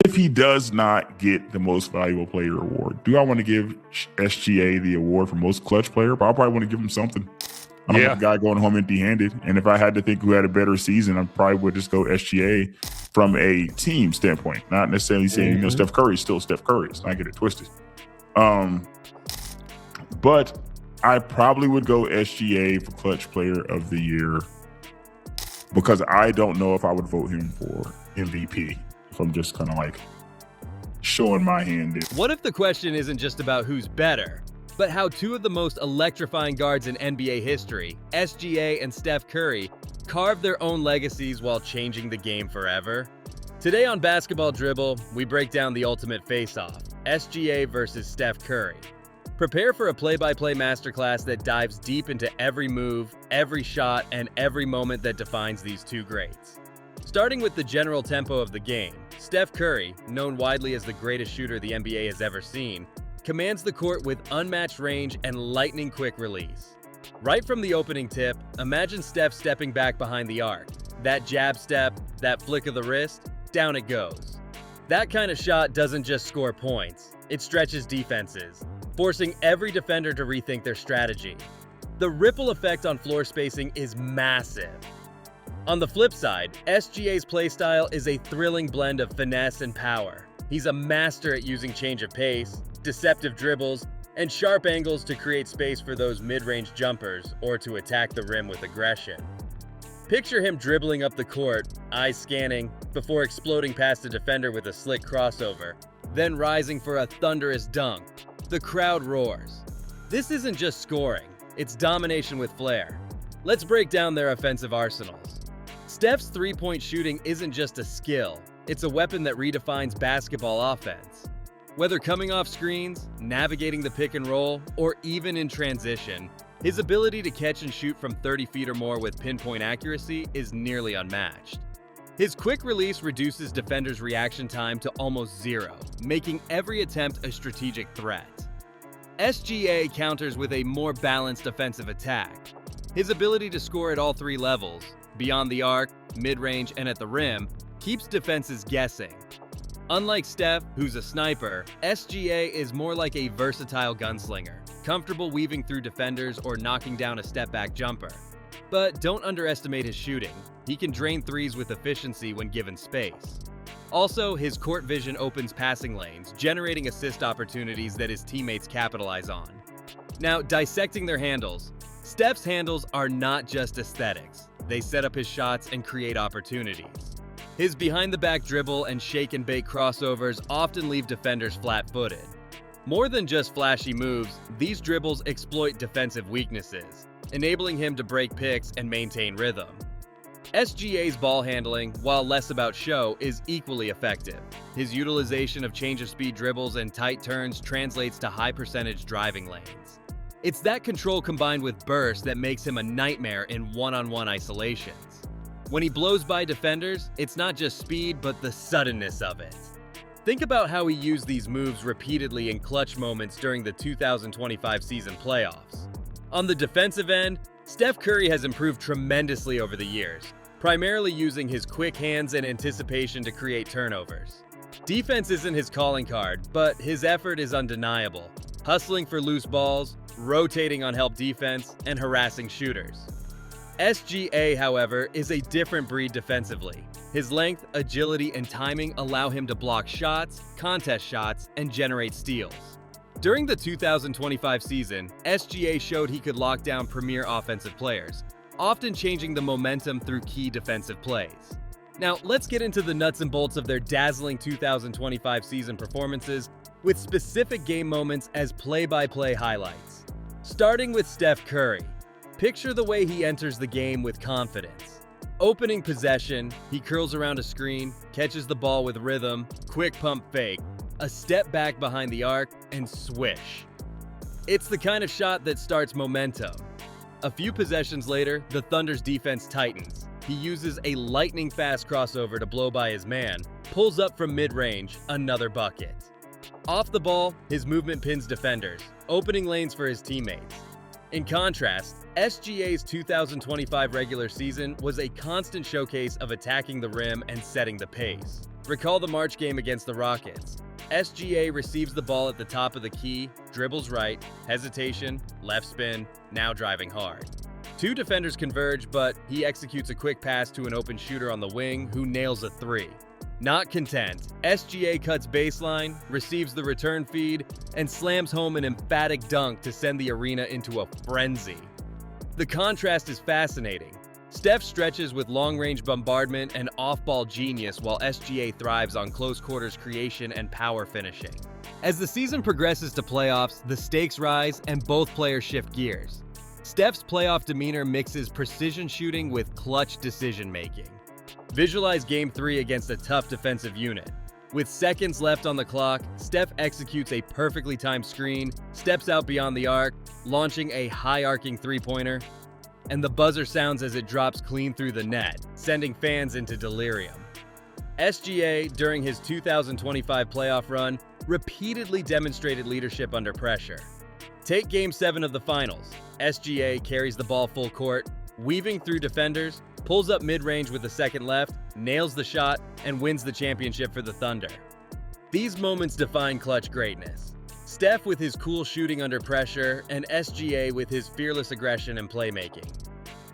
if he does not get the most valuable player award, do I want to give SGA the award for most clutch player? But I probably want to give him something. I don't want a guy going home empty-handed. And if I had to think who had a better season, I probably would just go SGA from a team standpoint, not necessarily saying, Steph Curry is still Steph Curry. Let's not get it twisted. But I probably would go SGA for clutch player of the year because I don't know if I would vote him for MVP. If I'm just kind of like showing my hand. What if the question isn't just about who's better, but how two of the most electrifying guards in NBA history, SGA and Steph Curry, carved their own legacies while changing the game forever? Today on Basketball Dribble, we break down the ultimate face-off, SGA versus Steph Curry. Prepare for a play-by-play masterclass that dives deep into every move, every shot, and every moment that defines these two greats. Starting with the general tempo of the game, Steph Curry, known widely as the greatest shooter the NBA has ever seen, commands the court with unmatched range and lightning-quick release. Right from the opening tip, imagine Steph stepping back behind the arc. That jab step, that flick of the wrist, down it goes. That kind of shot doesn't just score points, it stretches defenses, forcing every defender to rethink their strategy. The ripple effect on floor spacing is massive. On the flip side, SGA's playstyle is a thrilling blend of finesse and power. He's a master at using change of pace, deceptive dribbles, and sharp angles to create space for those mid-range jumpers or to attack the rim with aggression. Picture him dribbling up the court, eyes scanning, before exploding past a defender with a slick crossover, then rising for a thunderous dunk. The crowd roars. This isn't just scoring, it's domination with flair. Let's break down their offensive arsenals. Steph's three-point shooting isn't just a skill, it's a weapon that redefines basketball offense. Whether coming off screens, navigating the pick and roll, or even in transition, his ability to catch and shoot from 30 feet or more with pinpoint accuracy is nearly unmatched. His quick release reduces defenders' reaction time to almost zero, making every attempt a strategic threat. SGA counters with a more balanced offensive attack. His ability to score at all three levels, beyond the arc, mid-range, and at the rim, keeps defenses guessing. Unlike Steph, who's a sniper, SGA is more like a versatile gunslinger, comfortable weaving through defenders or knocking down a step-back jumper. But don't underestimate his shooting. He can drain threes with efficiency when given space. Also, his court vision opens passing lanes, generating assist opportunities that his teammates capitalize on. Now, dissecting their handles. Steph's handles are not just aesthetics. They set up his shots and create opportunities. His behind-the-back dribble and shake-and-bake crossovers often leave defenders flat-footed. More than just flashy moves, these dribbles exploit defensive weaknesses, enabling him to break picks and maintain rhythm. SGA's ball handling, while less about show, is equally effective. His utilization of change-of-speed dribbles and tight turns translates to high-percentage driving lanes. It's that control combined with burst that makes him a nightmare in one-on-one isolations. When he blows by defenders, it's not just speed, but the suddenness of it. Think about how he used these moves repeatedly in clutch moments during the 2025 season playoffs. On the defensive end, Steph Curry has improved tremendously over the years, primarily using his quick hands and anticipation to create turnovers. Defense isn't his calling card, but his effort is undeniable, hustling for loose balls, rotating on help defense, and harassing shooters. SGA, however, is a different breed defensively. His length, agility, and timing allow him to block shots, contest shots, and generate steals. During the 2025 season, SGA showed he could lock down premier offensive players, often changing the momentum through key defensive plays. Now, let's get into the nuts and bolts of their dazzling 2025 season performances with specific game moments as play-by-play highlights. Starting with Steph Curry. Picture the way he enters the game with confidence. Opening possession, he curls around a screen, catches the ball with rhythm, quick pump fake, a step back behind the arc, and swish. It's the kind of shot that starts momentum. A few possessions later, the Thunder's defense tightens. He uses a lightning-fast crossover to blow by his man, pulls up from mid-range, another bucket. Off the ball, his movement pins defenders, opening lanes for his teammates. In contrast, SGA's 2025 regular season was a constant showcase of attacking the rim and setting the pace. Recall the March game against the Rockets. SGA receives the ball at the top of the key, dribbles right, hesitation, left spin, now driving hard. Two defenders converge, but he executes a quick pass to an open shooter on the wing who nails a three. Not content, SGA cuts baseline, receives the return feed, and slams home an emphatic dunk to send the arena into a frenzy. The contrast is fascinating. Steph stretches with long-range bombardment and off-ball genius while SGA thrives on close-quarters creation and power finishing. As the season progresses to playoffs, the stakes rise and both players shift gears. Steph's playoff demeanor mixes precision shooting with clutch decision-making. Visualize Game 3 against a tough defensive unit. With seconds left on the clock, Steph executes a perfectly timed screen, steps out beyond the arc, launching a high-arcing three-pointer, and the buzzer sounds as it drops clean through the net, sending fans into delirium. SGA, during his 2025 playoff run, repeatedly demonstrated leadership under pressure. Take Game 7 of the Finals. SGA carries the ball full court, weaving through defenders, pulls up mid-range with a second left, nails the shot, and wins the championship for the Thunder. These moments define clutch greatness. Steph with his cool shooting under pressure, and SGA with his fearless aggression and playmaking.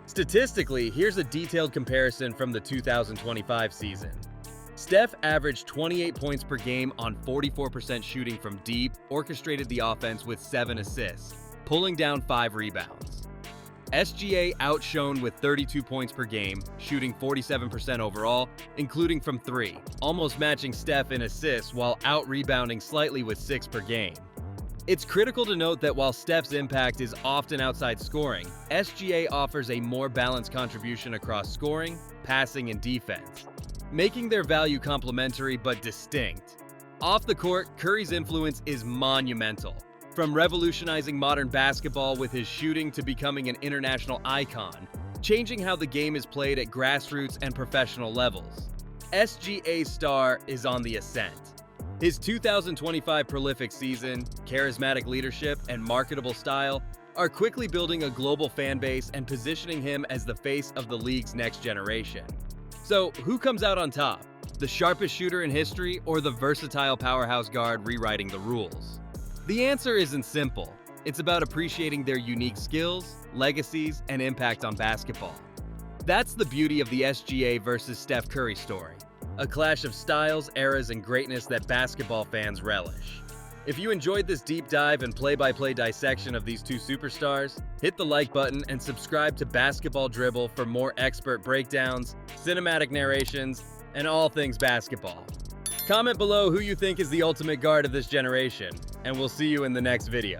Statistically, here's a detailed comparison from the 2025 season. Steph averaged 28 points per game on 44% shooting from deep, orchestrated the offense with 7 assists, pulling down 5 rebounds. SGA outshone with 32 points per game, shooting 47% overall, including from 3, almost matching Steph in assists while out-rebounding slightly with 6 per game. It's critical to note that while Steph's impact is often outside scoring, SGA offers a more balanced contribution across scoring, passing, and defense, making their value complementary but distinct. Off the court, Curry's influence is monumental. From revolutionizing modern basketball with his shooting to becoming an international icon, changing how the game is played at grassroots and professional levels. SGA's star is on the ascent. His 2025 prolific season, charismatic leadership, and marketable style are quickly building a global fan base and positioning him as the face of the league's next generation. So, who comes out on top? The sharpest shooter in history or the versatile powerhouse guard rewriting the rules? The answer isn't simple. It's about appreciating their unique skills, legacies, and impact on basketball. That's the beauty of the SGA versus Steph Curry story. A clash of styles, eras, and greatness that basketball fans relish. If you enjoyed this deep dive and play-by-play dissection of these two superstars, hit the like button and subscribe to Basketball Dribble for more expert breakdowns, cinematic narrations, and all things basketball. Comment below who you think is the ultimate guard of this generation, and we'll see you in the next video.